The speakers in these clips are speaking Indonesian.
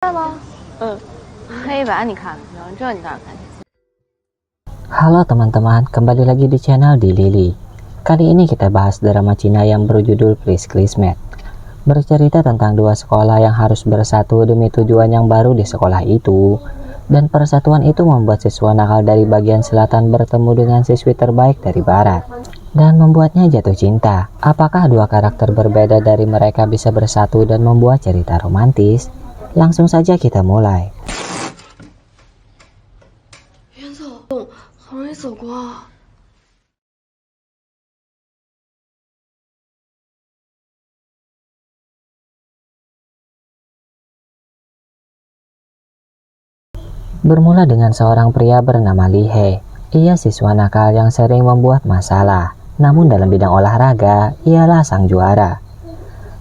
看吗？黑白你看，然后这你当然看。Halo teman-teman, kembali lagi di channel di Lili. Kali ini kita bahas drama Cina yang berjudul Please Classmate. Bercerita tentang dua sekolah yang harus bersatu demi tujuan yang baru di sekolah itu. Dan persatuan itu membuat siswa nakal dari bagian selatan bertemu dengan siswi terbaik dari barat. Dan membuatnya jatuh cinta. Apakah dua karakter berbeda dari mereka bisa bersatu dan membuat cerita romantis? Langsung saja kita mulai. 远走，好容易走过啊。Bermula dengan seorang pria bernama Li He. Ia siswa nakal yang sering membuat masalah. Namun dalam bidang olahraga, ialah sang juara.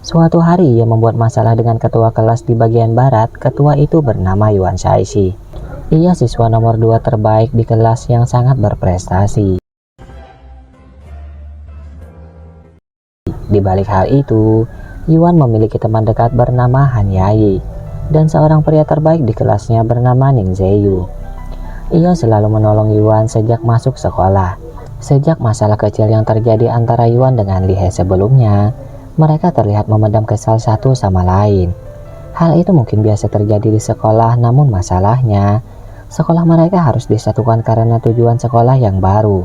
Suatu hari ia membuat masalah dengan ketua kelas di bagian barat. Ketua itu bernama Yuan Shaixi. Ia siswa nomor 2 terbaik di kelas yang sangat berprestasi. Di balik hal itu, Yuan memiliki teman dekat bernama Han Yayi dan seorang pria terbaik di kelasnya bernama Ning Zeyu. Ia selalu menolong Yuan sejak masuk sekolah. Sejak masalah kecil yang terjadi antara Yuan dengan Li He sebelumnya, mereka terlihat memendam kesal satu sama lain. Hal itu mungkin biasa terjadi di sekolah, namun masalahnya, sekolah mereka harus disatukan karena tujuan sekolah yang baru.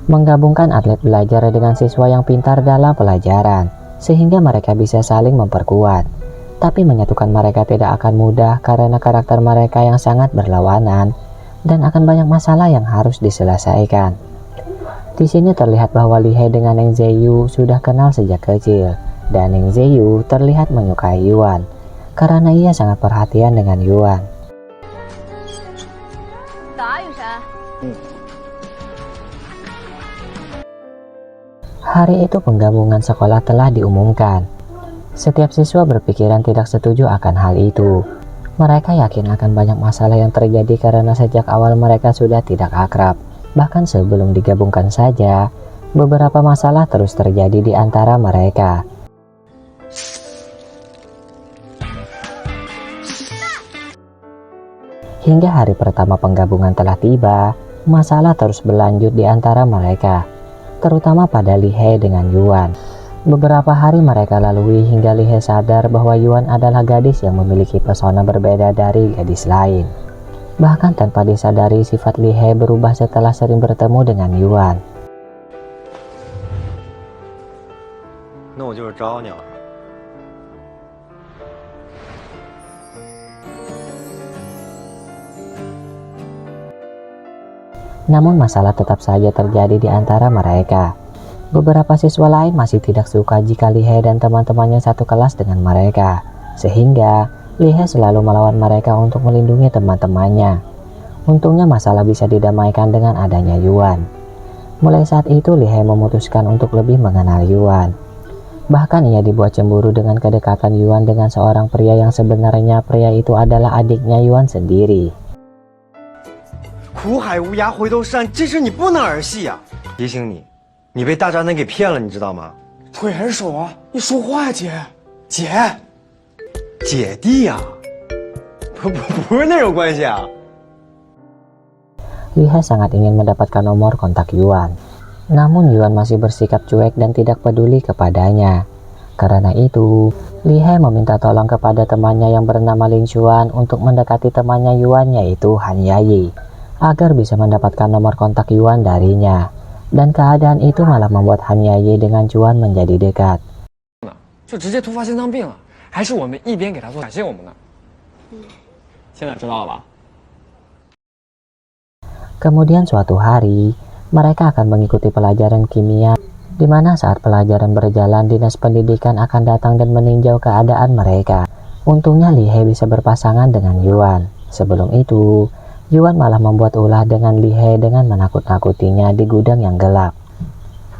Menggabungkan atlet belajar dengan siswa yang pintar dalam pelajaran, sehingga mereka bisa saling memperkuat. Tapi menyatukan mereka tidak akan mudah karena karakter mereka yang sangat berlawanan, dan akan banyak masalah yang harus diselesaikan. Di sini terlihat bahwa Li He dengan Ning Zeyu sudah kenal sejak kecil. Dan Ning Zeyu terlihat menyukai Yuan karena ia sangat perhatian dengan Yuan. Hari itu penggabungan sekolah telah diumumkan. Setiap siswa berpikiran tidak setuju akan hal itu. Mereka yakin akan banyak masalah yang terjadi karena sejak awal mereka sudah tidak akrab. Bahkan sebelum digabungkan saja, beberapa masalah terus terjadi di antara mereka. Hingga hari pertama penggabungan telah tiba, masalah terus berlanjut di antara mereka, terutama pada Li He dengan Yuan. Beberapa hari mereka lalui hingga Li He sadar bahwa Yuan adalah gadis yang memiliki pesona berbeda dari gadis lain. Bahkan tanpa disadari sifat Li He berubah setelah sering bertemu dengan Yuan. Namun masalah tetap saja terjadi di antara mereka. Beberapa siswa lain masih tidak suka jika Li He dan teman-temannya satu kelas dengan mereka. Sehingga Li He selalu melawan mereka untuk melindungi teman-temannya. Untungnya masalah bisa didamaikan dengan adanya Yuan. Mulai saat itu Li He memutuskan untuk lebih mengenal Yuan. Bahkan ia dibuat cemburu dengan kedekatan Yuan dengan seorang pria yang sebenarnya pria itu adalah adiknya Yuan sendiri. 苦海无涯回头是岸，这事你不能儿戏呀！提醒你，你被大渣男给骗了，你知道吗？腿还是手啊？你说话呀，姐！姐，姐弟呀，不是那种关系啊。Li He sangat ingin mendapatkan nomor kontak Yuan. Namun Yuan masih bersikap cuek dan tidak peduli kepadanya. Karena itu, Li He meminta tolong kepada temannya yang bernama Lin Xuan untuk mendekati temannya Yuan yaitu Han Yayi, agar bisa mendapatkan nomor kontak Yuan darinya. Dan keadaan itu malah membuat Han Yayi dengan Yuan menjadi dekat. 就直接突发心脏病了，还是我们一边给他做感谢我们呢？现在知道了吧？ Kemudian suatu hari, mereka akan mengikuti pelajaran kimia, di mana saat pelajaran berjalan dinas pendidikan akan datang dan meninjau keadaan mereka. Untungnya Li He bisa berpasangan dengan Yuan. Sebelum itu, Yuan malah membuat ulah dengan Li He dengan menakut-nakutinya di gudang yang gelap.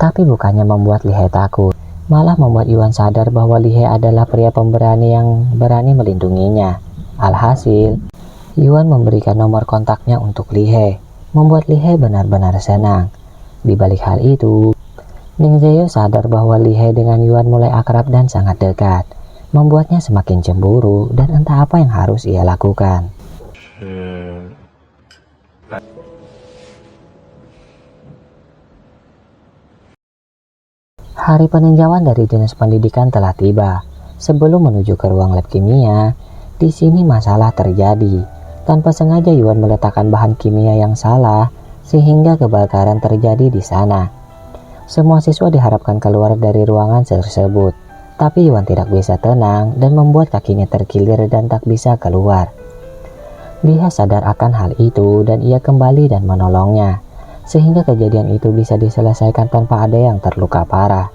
Tapi bukannya membuat Li He takut, malah membuat Yuan sadar bahwa Li He adalah pria pemberani yang berani melindunginya. Alhasil, Yuan memberikan nomor kontaknya untuk Li He, membuat Li He benar-benar senang. Di balik hal itu, Ning Zeyu sadar bahwa Li He dengan Yuan mulai akrab dan sangat dekat. membuatnya semakin cemburu dan entah apa yang harus ia lakukan. Hari peninjauan dari dinas pendidikan telah tiba. Sebelum menuju ke ruang lab kimia, di sini masalah terjadi. Tanpa sengaja Yuan meletakkan bahan kimia yang salah, sehingga kebakaran terjadi di sana. Semua siswa diharapkan keluar dari ruangan tersebut, tapi Yuan tidak bisa tenang dan membuat kakinya terkilir dan tak bisa keluar. Dia sadar akan hal itu dan ia kembali dan menolongnya, sehingga kejadian itu bisa diselesaikan tanpa ada yang terluka parah.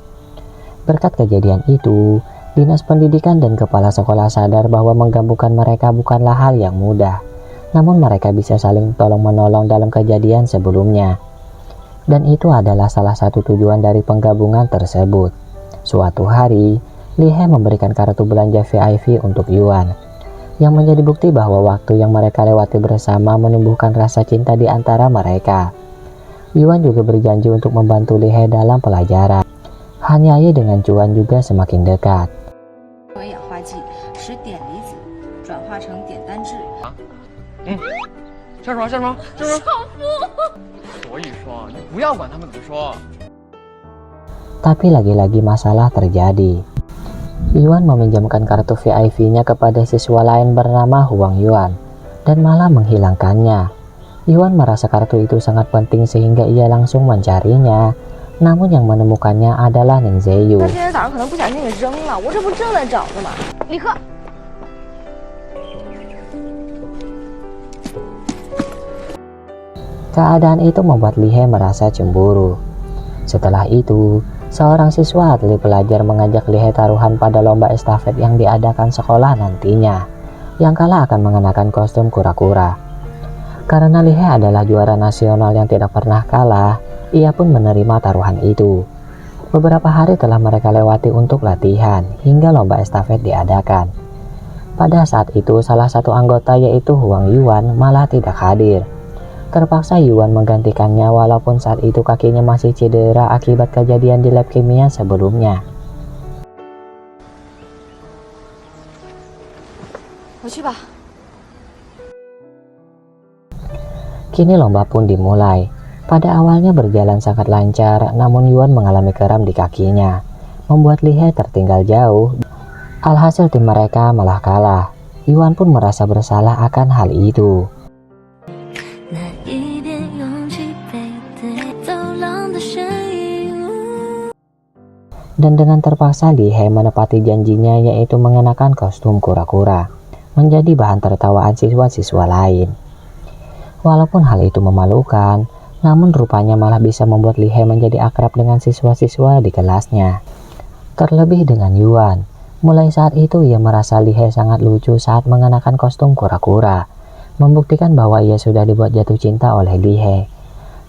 Berkat kejadian itu, Dinas Pendidikan dan Kepala Sekolah sadar bahwa menggabungkan mereka bukanlah hal yang mudah, namun mereka bisa saling tolong-menolong dalam kejadian sebelumnya. Dan itu adalah salah satu tujuan dari penggabungan tersebut. Suatu hari, Li He memberikan kartu belanja VIP untuk Yuan, yang menjadi bukti bahwa waktu yang mereka lewati bersama menumbuhkan rasa cinta di antara mereka. Yuan juga berjanji untuk membantu Li He dalam pelajaran. Han Yaye dengan Cuan juga semakin dekat. 为氧化剂，使碘离子转化成碘单质。笑什么？笑什么？笑什么？所以说，你不要管他们怎么说。 Tapi lagi-lagi masalah terjadi. Yuan meminjamkan kartu VIP-nya kepada siswa lain bernama Huang Yuan dan malah menghilangkannya. Yuan merasa kartu itu sangat penting sehingga ia langsung mencarinya. Namun yang menemukannya adalah Ning Zeyu. 他今天早上可能不小心给扔了，我这不正在找呢吗？李克， Keadaan itu membuat Li He merasa cemburu. Setelah itu, seorang siswa atlet pelajar mengajak Li He taruhan pada lomba estafet yang diadakan sekolah nantinya. Yang kalah akan mengenakan kostum kura-kura. Karena Li He adalah juara nasional yang tidak pernah kalah, ia pun menerima taruhan itu. Beberapa hari telah mereka lewati untuk latihan hingga lomba estafet diadakan. Pada saat itu salah satu anggota yaitu Huang Yuan malah tidak hadir. Terpaksa Yuan menggantikannya walaupun saat itu kakinya masih cedera akibat kejadian di lab kimia sebelumnya. 回去吧。 Kini lomba pun dimulai. Pada awalnya berjalan sangat lancar, namun Yuan mengalami kram di kakinya, membuat Li He tertinggal jauh. Alhasil tim mereka malah kalah. Yuan pun merasa bersalah akan hal itu. Dan dengan terpaksa Li He menepati janjinya yaitu mengenakan kostum kura-kura, menjadi bahan tertawaan siswa-siswa lain. Walaupun hal itu memalukan, namun rupanya malah bisa membuat Li He menjadi akrab dengan siswa-siswa di kelasnya. Terlebih dengan Yuan, mulai saat itu ia merasa Li He sangat lucu saat mengenakan kostum kura-kura, membuktikan bahwa ia sudah dibuat jatuh cinta oleh Li He.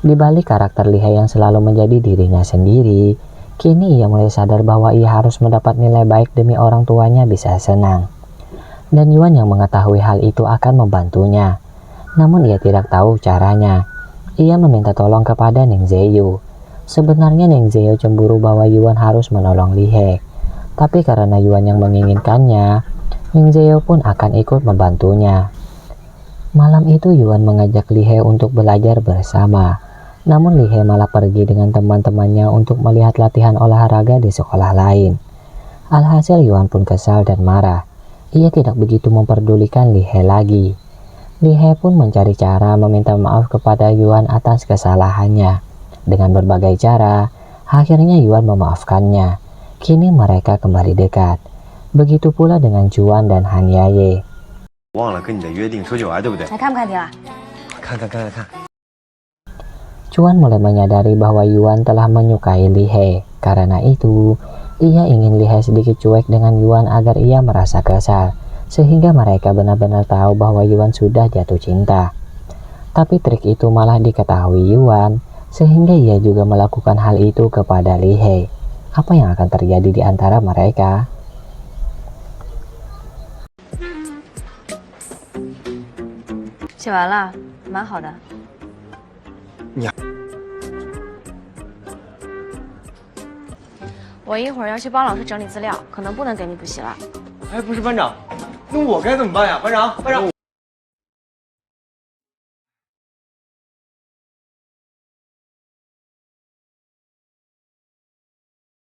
Di balik karakter Li He yang selalu menjadi dirinya sendiri, kini ia mulai sadar bahwa ia harus mendapat nilai baik demi orang tuanya bisa senang. Dan Yuan yang mengetahui hal itu akan membantunya. Namun ia tidak tahu caranya. Ia meminta tolong kepada Ning Zeyu. Sebenarnya Ning Zeyu cemburu bahwa Yuan harus menolong Li He. Tapi karena Yuan yang menginginkannya, Ning Zeyu pun akan ikut membantunya. Malam itu Yuan mengajak Li He untuk belajar bersama. Namun Li He malah pergi dengan teman-temannya untuk melihat latihan olahraga di sekolah lain. Alhasil Yuan pun kesal dan marah. Ia tidak begitu memperdulikan Li He lagi. Li He pun mencari cara meminta maaf kepada Yuan atas kesalahannya. Dengan berbagai cara, akhirnya Yuan memaafkannya. Kini mereka kembali dekat. Begitu pula dengan Cuan dan Han Yaye. 忘了跟你的约定说9癌，对不对？ 还看不看题了？ 看。 Cuan mulai menyadari bahwa Yuan telah menyukai Li He. Karena itu, ia ingin Li He sedikit cuek dengan Yuan agar ia merasa kesal. Sehingga mereka benar-benar tahu bahwa Yuan sudah jatuh cinta. Tapi trik itu malah diketahui Yuan, sehingga ia juga melakukan hal itu kepada Li He. Apa yang akan terjadi di antara mereka? 写完了，蛮好的。你我一会儿要去帮老师整理资料，可能不能给你补习了。哎，不是班长，那我该怎么办呀？班长，班长。